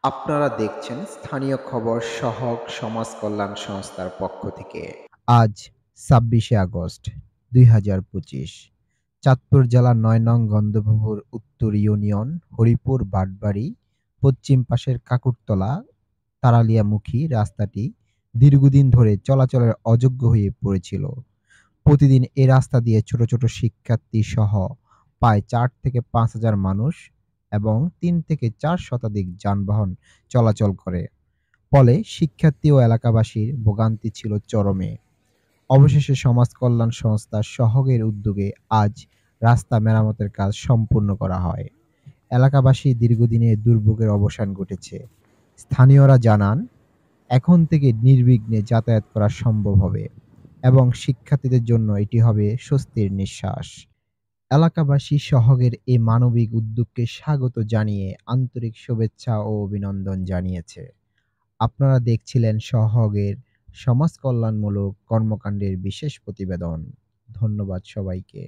আপনারা দেখছেন স্থানীয় খবর সহগ সমাজ কল্যাণ সংস্থার পক্ষ থেকে। আজ ২৬শে আগস্ট ২০২৫ চাঁদপুর জেলার ৯ নং গন্ধপুর উত্তর ইউনিয়ন হরিপুর বাটবাড়ি পশ্চিম পাশের কাকুরতলা তারালিয়ামুখী রাস্তাটি দীর্ঘদিন ধরে চলাচলের অযোগ্য হয়ে পড়েছিল। প্রতিদিন এ রাস্তা দিয়ে ছোট ছোট শিক্ষার্থী সহ প্রায় ৪ থেকে ৫ হাজার মানুষ এবং ৩ থেকে ৪ শতাধিক যানবাহন চলাচল করে। ফলে শিক্ষার্থী ও এলাকাবাসীর ভোগান্তি ছিল চরমে। অবশেষে সমাজ কল্যাণ সংস্থা সহগের উদ্যোগে আজ রাস্তা মেরামতের কাজ সম্পূর্ণ করা হয়। এলাকাবাসী দীর্ঘদিনের দুর্ভোগের অবসান ঘটেছে। স্থানীয়রা জানান, এখন থেকে নির্বিঘ্নে যাতায়াত করা সম্ভব হবে এবং শিক্ষার্থীদের জন্য এটি হবে স্বস্তির নিঃশ্বাস। এলাকাবাসী সহগের এই মানবিক উদ্যোগকে স্বাগত জানিয়ে আন্তরিক শুভেচ্ছা ও অভিনন্দন জানিয়েছে। আপনারা দেখছিলেন সহগের সমাজ কল্যাণমূলক কর্মকাণ্ডের বিশেষ প্রতিবেদন। ধন্যবাদ সবাইকে।